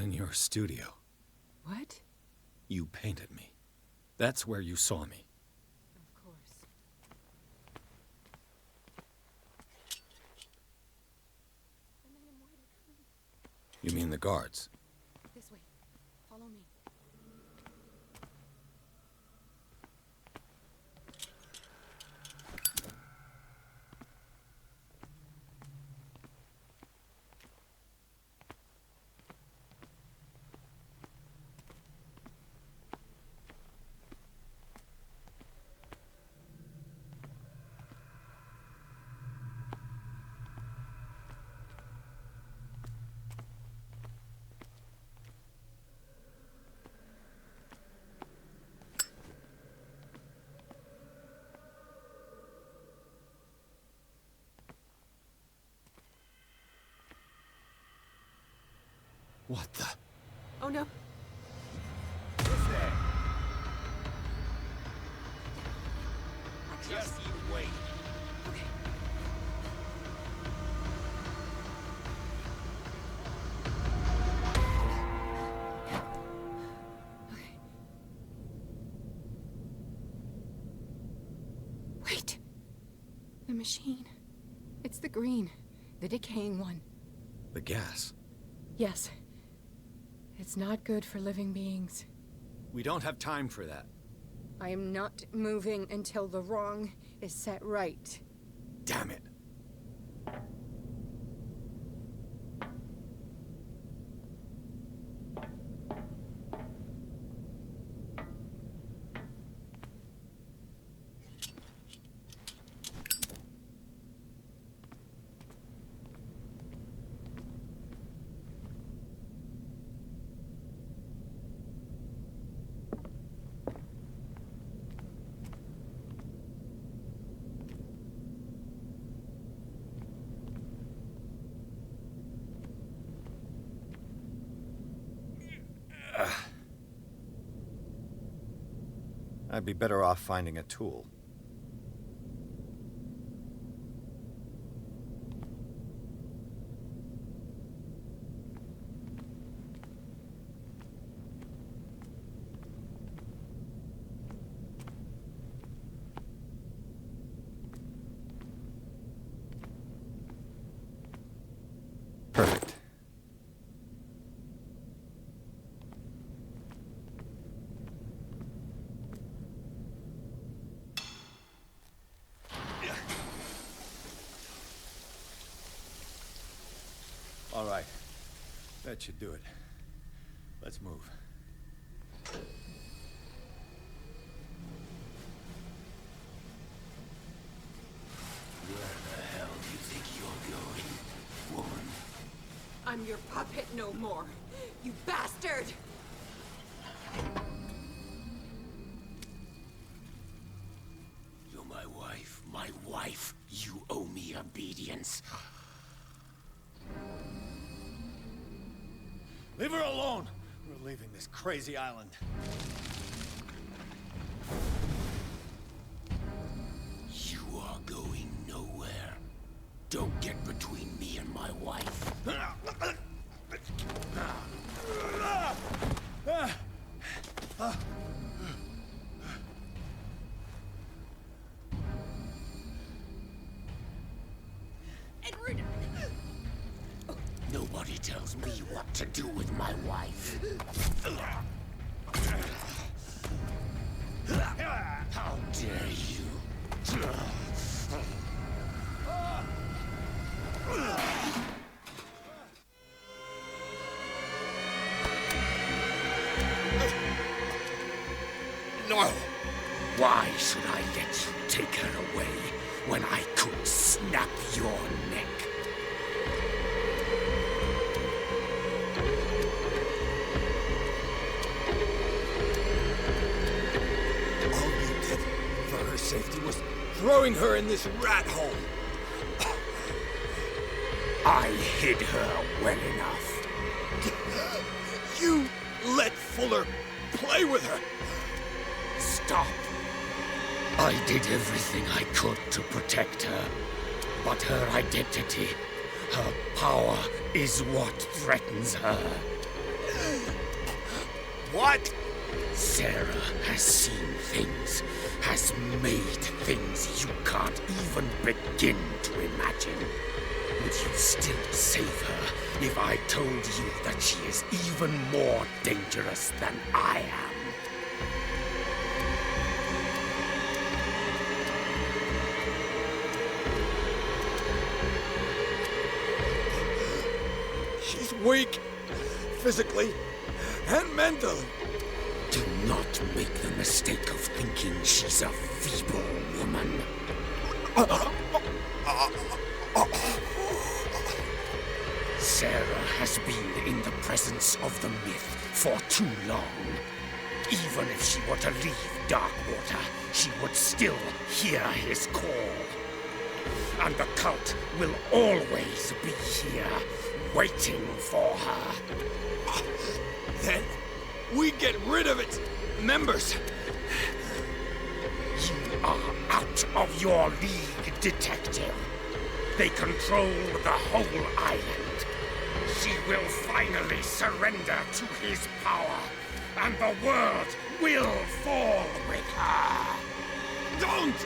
in your studio. What? You painted me. That's where you saw me. Of course. You mean the guards? This way. Follow me. What the? Oh no. Just you wait. Okay. Okay. Wait. The machine. It's the green. The decaying one. The gas. Yes. It's not good for living beings. We don't have time for that. I am not moving until the wrong is set right. Damn it. I'd be better off finding a tool. Perfect. All right. That should do it. Let's move. Where the hell do you think you're going, woman? I'm your puppet no more. You bastard! You're my wife. My wife. You owe me obedience. Leave her alone! We're leaving this crazy island. You are going nowhere. Don't get between me and my wife. Edward! Nobody tells me what to do with my wife. How dare you? No! Why should I let you take her away when I could snap your neck? All you did for her safety was throwing her in this rat hole. I hid her well enough. You let Fuller play with her. Stop. I did everything I could to protect her. But her identity, her power, is what threatens her. What? Sarah has seen things, has made things you can't even begin to imagine. Would you still save her if I told you that she is even more dangerous than I am? She's weak. Physically and mentally. Do not make the mistake of thinking she's a feeble woman. Sarah has been in the presence of the myth for too long. Even if she were to leave Darkwater, she would still hear his call. And the cult will always be here, waiting for her. Then we get rid of its members. You are out of your league, Detective. They control the whole island. She will finally surrender to his power, and the world will fall with her. Don't!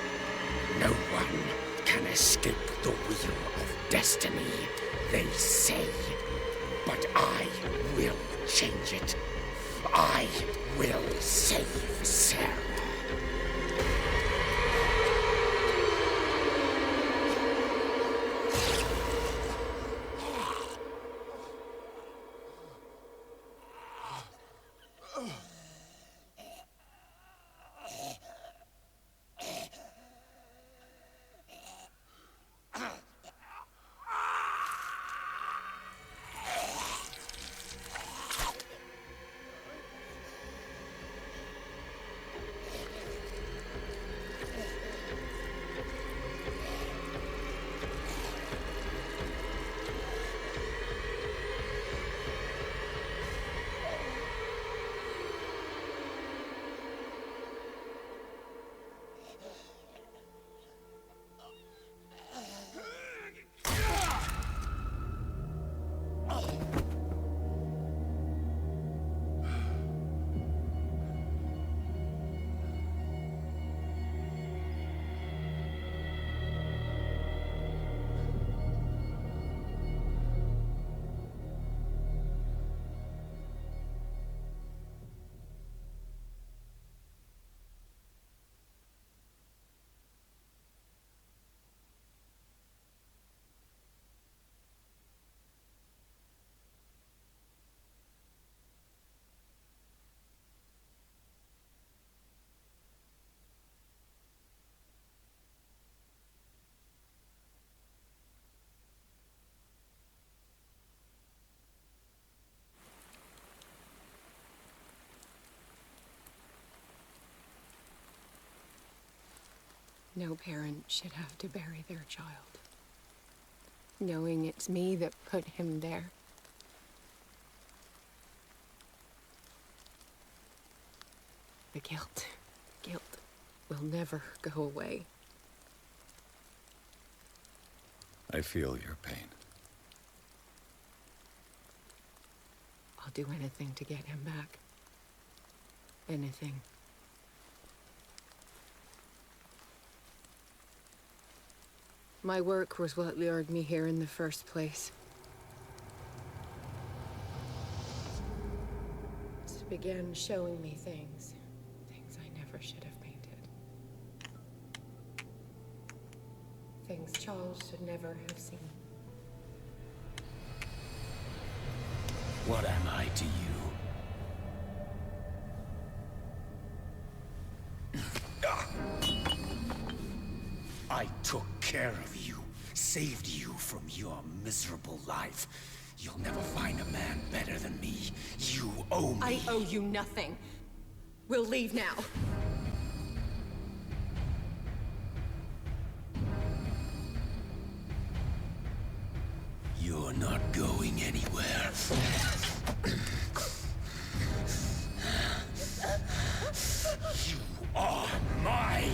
No one can escape the wheel of destiny, they say. But I will change it. I will save Sarah. No parent should have to bury their child, knowing it's me that put him there. The guilt will never go away. I feel your pain. I'll do anything to get him back. Anything. My work was what lured me here in the first place. It began showing me things I never should have painted. Things Charles should never have seen. What am I to you? I took care of you, saved you from your miserable life. You'll never find a man better than me. You owe me. I owe you nothing. We'll leave now. You're not going anywhere. You are mine.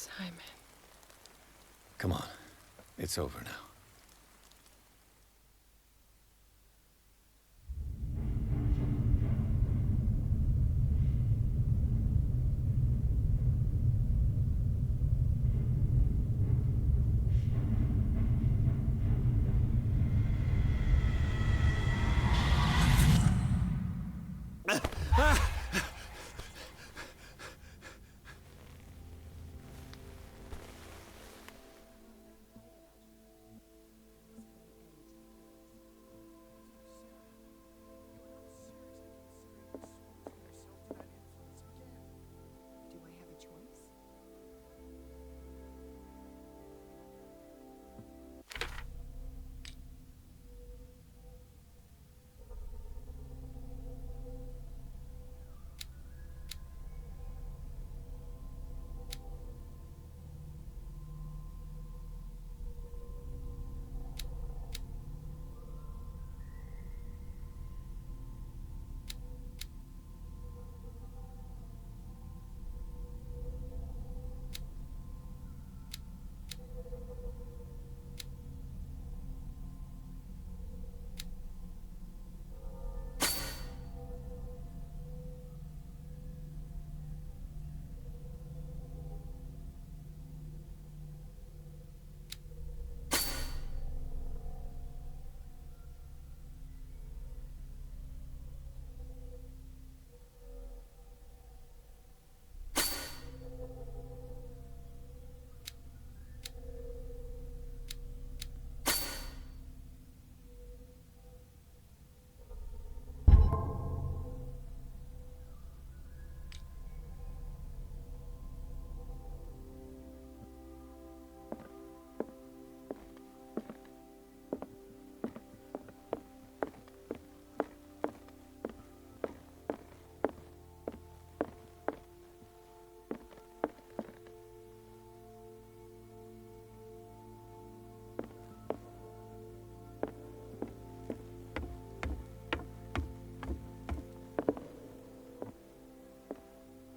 Simon. Come on. It's over now. Do I have a choice?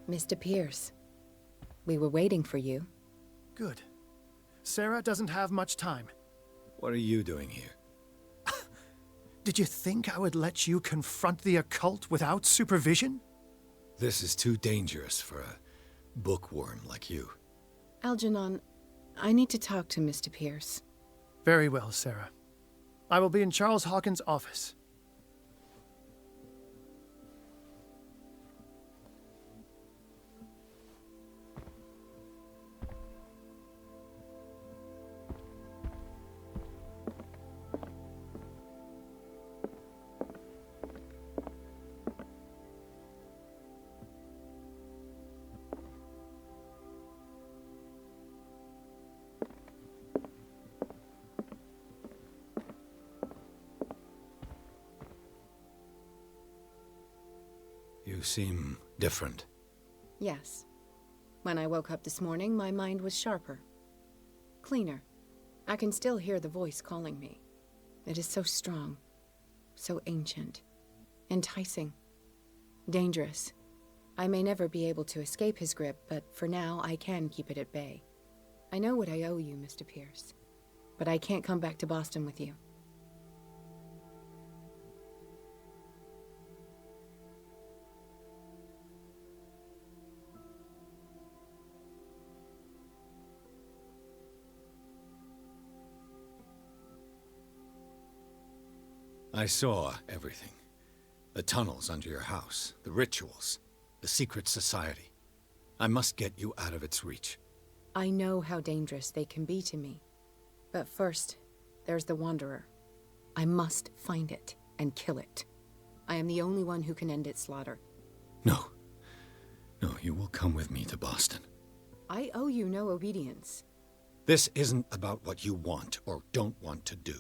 Mr. Pierce, we were waiting for you. Good. Sarah doesn't have much time. What are you doing here? Did you think I would let you confront the occult without supervision? This is too dangerous for a bookworm like you. Algernon, I need to talk to Mr. Pierce. Very well, Sarah. I will be in Charles Hawkins' office. You seem different. Yes. When I woke up this morning, my mind was sharper. Cleaner. I can still hear the voice calling me. It is so strong. So ancient. Enticing. Dangerous. I may never be able to escape his grip, but for now I can keep it at bay. I know what I owe you, Mr. Pierce. But I can't come back to Boston with you. I saw everything. The tunnels under your house, the rituals, the secret society. I must get you out of its reach. I know how dangerous they can be to me. But first, there's the Wanderer. I must find it and kill it. I am the only one who can end its slaughter. No. No, you will come with me to Boston. I owe you no obedience. This isn't about what you want or don't want to do.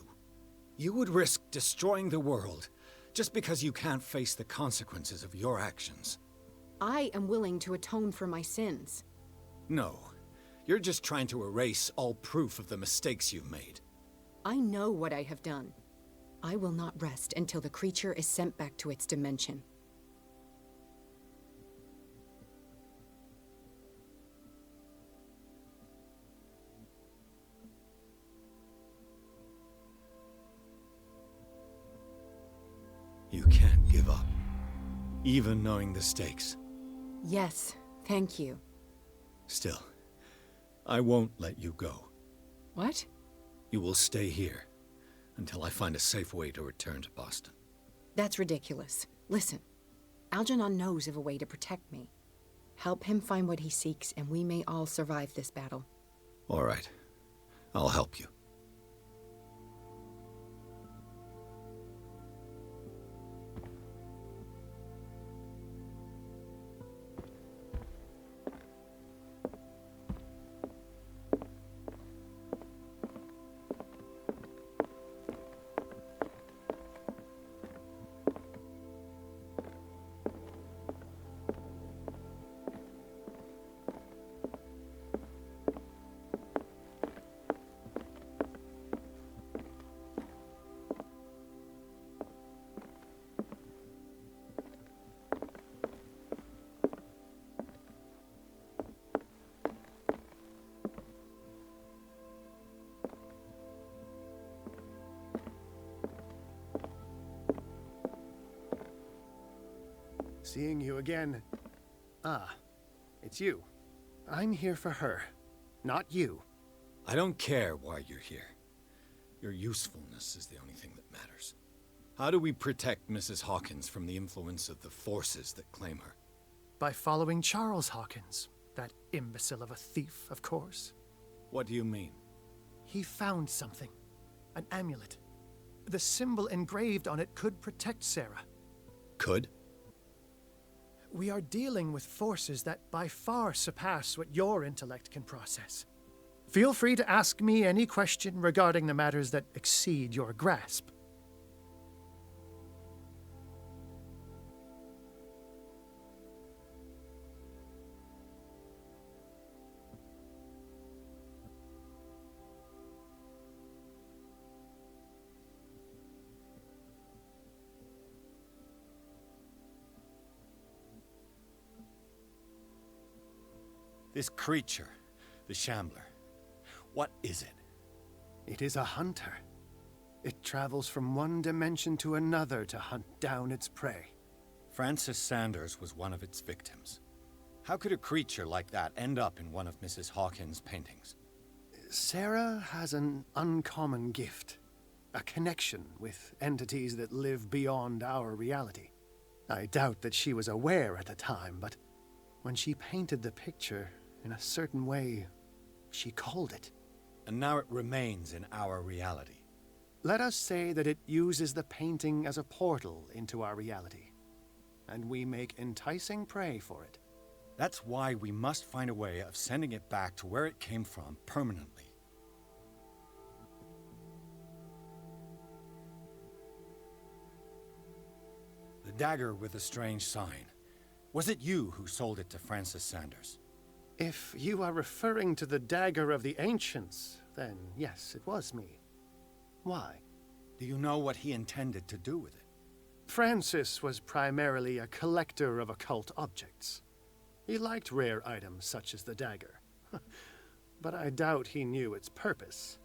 You would risk destroying the world just because you can't face the consequences of your actions. I am willing to atone for my sins. No. You're just trying to erase all proof of the mistakes you made. I know what I have done. I will not rest until the creature is sent back to its dimension. You can't give up, even knowing the stakes. Yes, thank you. Still, I won't let you go. What? You will stay here until I find a safe way to return to Boston. That's ridiculous. Listen, Algernon knows of a way to protect me. Help him find what he seeks, and we may all survive this battle. All right. I'll help you. Seeing you again. Ah, it's you. I'm here for her, not you. I don't care why you're here. Your usefulness is the only thing that matters. How do we protect Mrs. Hawkins from the influence of the forces that claim her? By following Charles Hawkins, that imbecile of a thief, of course. What do you mean? He found something. An amulet. The symbol engraved on it could protect Sarah. Could? We are dealing with forces that by far surpass what your intellect can process. Feel free to ask me any question regarding the matters that exceed your grasp. This creature, the Shambler, what is it? It is a hunter. It travels from one dimension to another to hunt down its prey. Francis Sanders was one of its victims. How could a creature like that end up in one of Mrs. Hawkins' paintings? Sarah has an uncommon gift. A connection with entities that live beyond our reality. I doubt that she was aware at the time, but when she painted the picture, in a certain way, she called it. And now it remains in our reality. Let us say that it uses the painting as a portal into our reality, and we make enticing prey for it. That's why we must find a way of sending it back to where it came from permanently. The dagger with the strange sign. Was it you who sold it to Francis Sanders? If you are referring to the dagger of the ancients, then yes, it was me. Why? Do you know what he intended to do with it? Francis was primarily a collector of occult objects. He liked rare items such as the dagger. But I doubt he knew its purpose.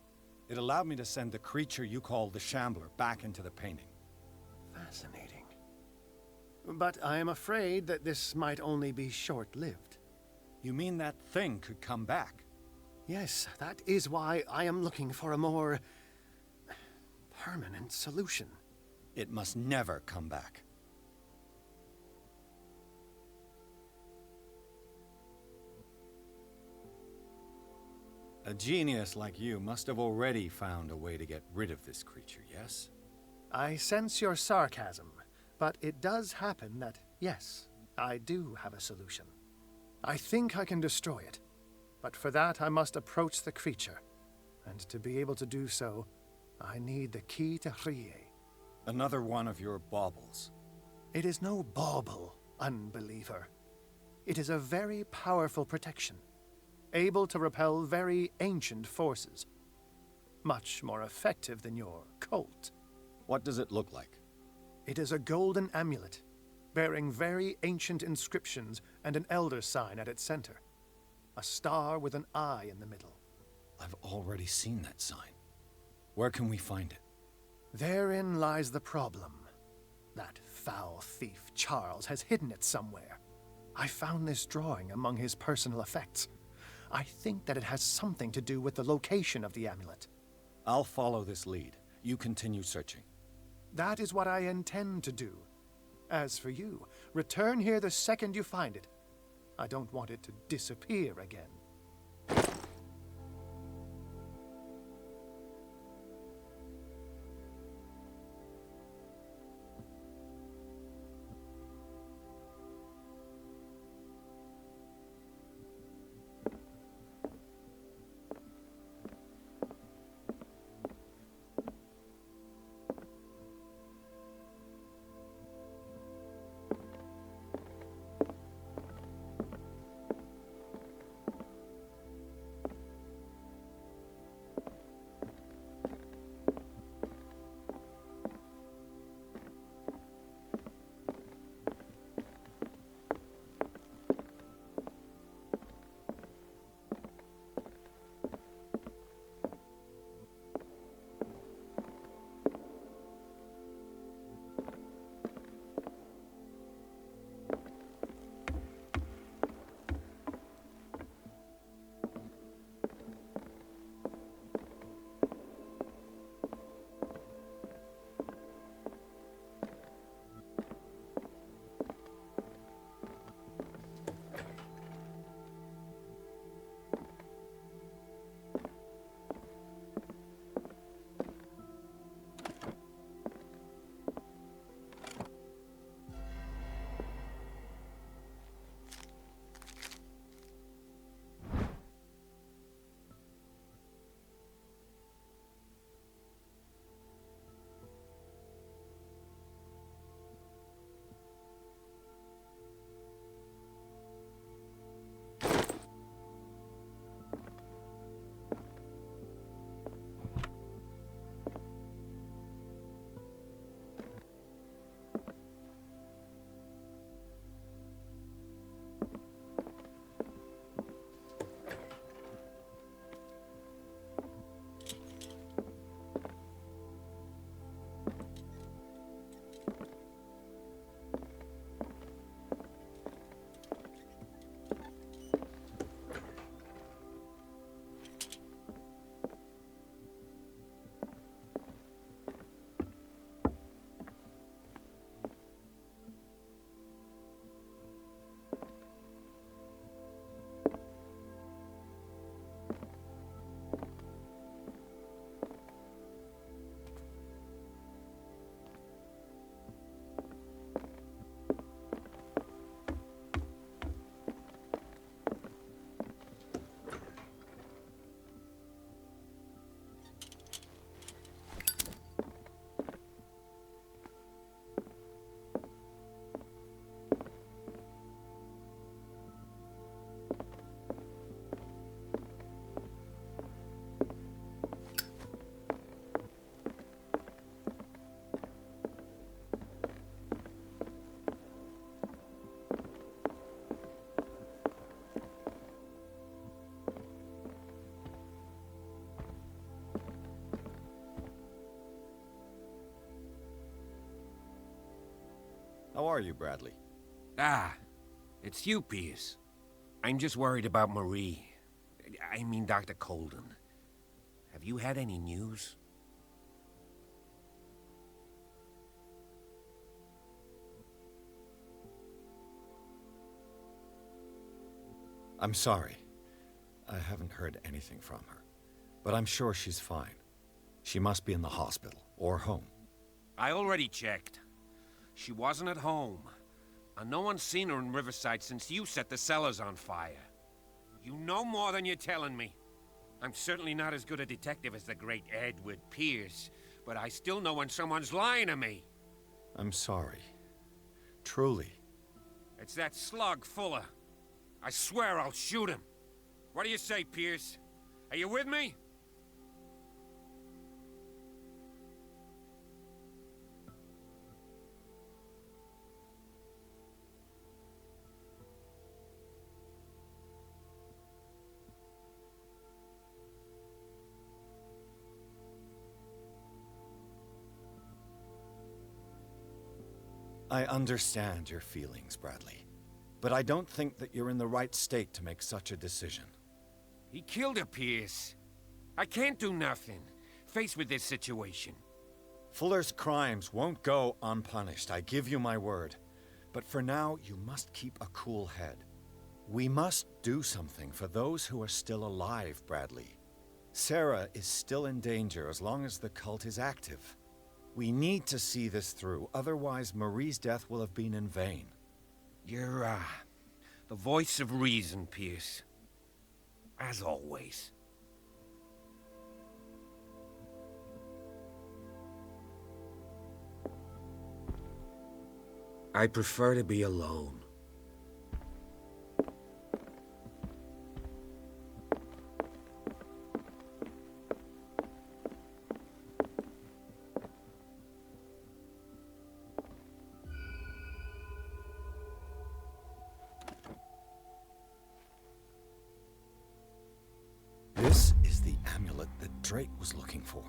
It allowed me to send the creature you call the Shambler back into the painting. Fascinating. But I am afraid that this might only be short-lived. You mean that thing could come back? Yes, that is why I am looking for a more permanent solution. It must never come back. A genius like you must have already found a way to get rid of this creature, yes? I sense your sarcasm, but it does happen that, yes, I do have a solution. I think I can destroy it, but for that I must approach the creature, and to be able to do so, I need the key to Rie. Another one of your baubles. It is no bauble, unbeliever. It is a very powerful protection, able to repel very ancient forces. Much more effective than your cult. What does it look like? It is a golden amulet, bearing very ancient inscriptions and an elder sign at its center. A star with an eye in the middle. I've already seen that sign. Where can we find it? Therein lies the problem. That foul thief, Charles, has hidden it somewhere. I found this drawing among his personal effects. I think that it has something to do with the location of the amulet. I'll follow this lead. You continue searching. That is what I intend to do. As for you, return here the second you find it. I don't want it to disappear again. How are you, Bradley? Ah, it's you, Pierce. I'm just worried about Marie. I mean, Dr. Colden. Have you had any news? I'm sorry. I haven't heard anything from her. But I'm sure she's fine. She must be in the hospital, or home. I already checked. She wasn't at home. And no one's seen her in Riverside since you set the cellars on fire. You know more than you're telling me. I'm certainly not as good a detective as the great Edward Pierce, but I still know when someone's lying to me. I'm sorry. Truly. It's that slug, Fuller. I swear I'll shoot him. What do you say, Pierce? Are you with me? I understand your feelings, Bradley. But I don't think that you're in the right state to make such a decision. He killed her, Pierce. I can't do nothing, faced with this situation. Fuller's crimes won't go unpunished, I give you my word. But for now, you must keep a cool head. We must do something for those who are still alive, Bradley. Sarah is still in danger as long as the cult is active. We need to see this through, otherwise Marie's death will have been in vain. You're, the voice of reason, Pierce. As always. I prefer to be alone. This is the amulet that Drake was looking for.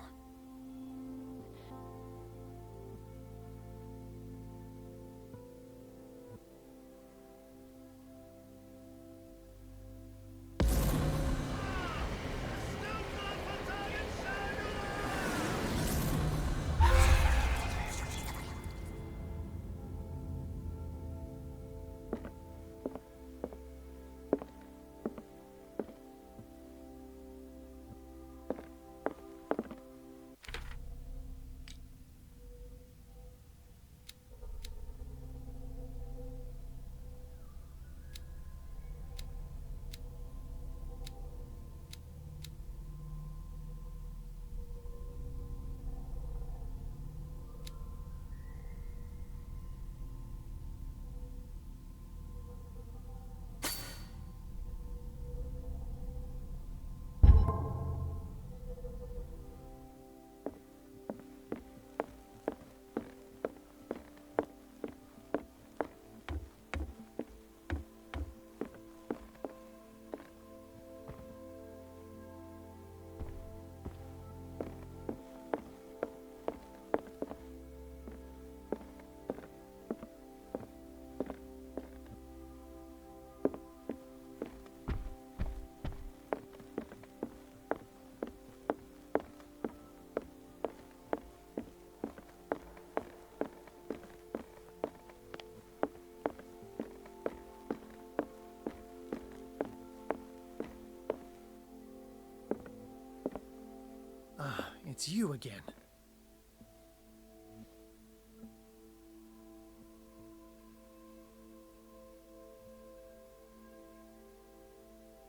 It's you again.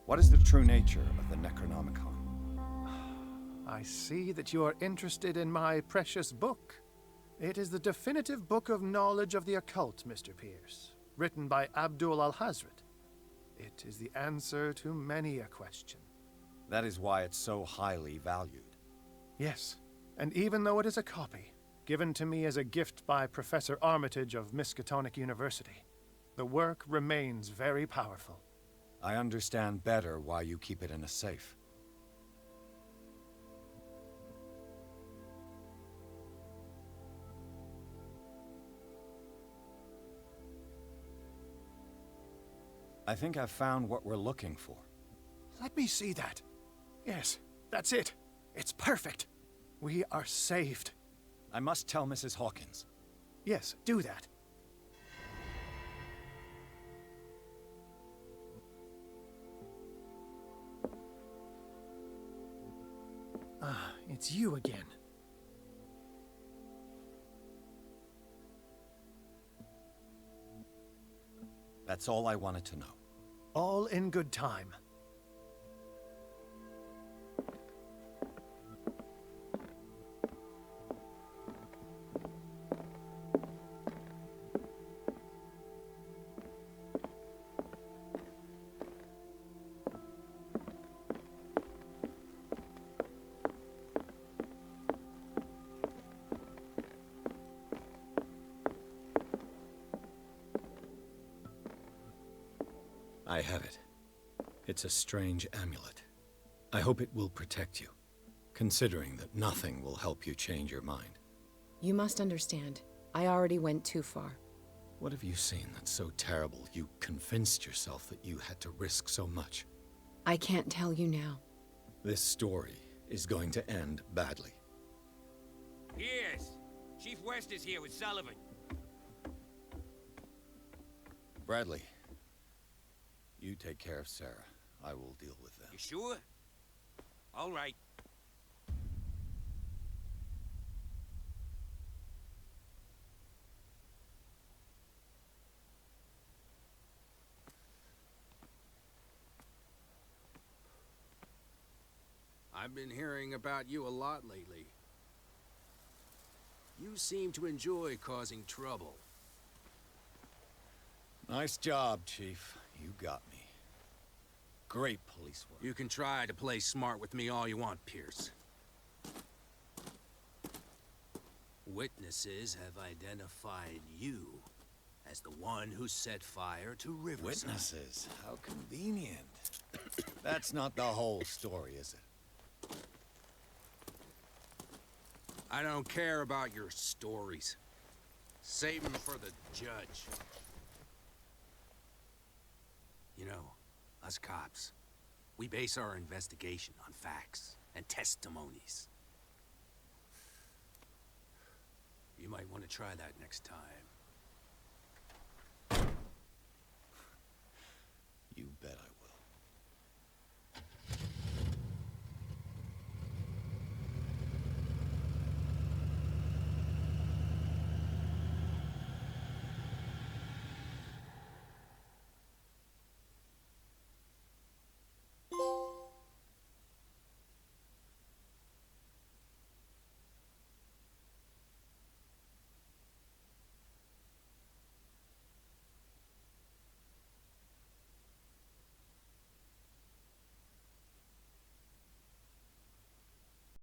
What is the true nature of the Necronomicon? I see that you are interested in my precious book. It is the definitive book of knowledge of the occult, Mr. Pierce, written by Abdul al-Hazred. It is the answer to many a question. That is why it's so highly valued. Yes, and even though it is a copy, given to me as a gift by Professor Armitage of Miskatonic University, the work remains very powerful. I understand better why you keep it in a safe. I think I've found what we're looking for. Let me see that. Yes, that's it. It's perfect. We are saved. I must tell Mrs. Hawkins. Yes, do that. Ah, it's you again. That's all I wanted to know. All in good time. I have it. It's a strange amulet. I hope it will protect you, considering that nothing will help you change your mind. You must understand, I already went too far. What have you seen that's so terrible you convinced yourself that you had to risk so much? I can't tell you now. This story is going to end badly. Yes. Chief West is here with Sullivan. Bradley, you take care of Sarah. I will deal with them. You sure? All right. I've been hearing about you a lot lately. You seem to enjoy causing trouble. Nice job, Chief. You got me. Great police work. You can try to play smart with me all you want, Pierce. Witnesses have identified you as the one who set fire to Riverside. Witnesses? How convenient. That's not the whole story, is it? I don't care about your stories. Save them for the judge. You know, us cops, we base our investigation on facts and testimonies. You might want to try that next time. You bet I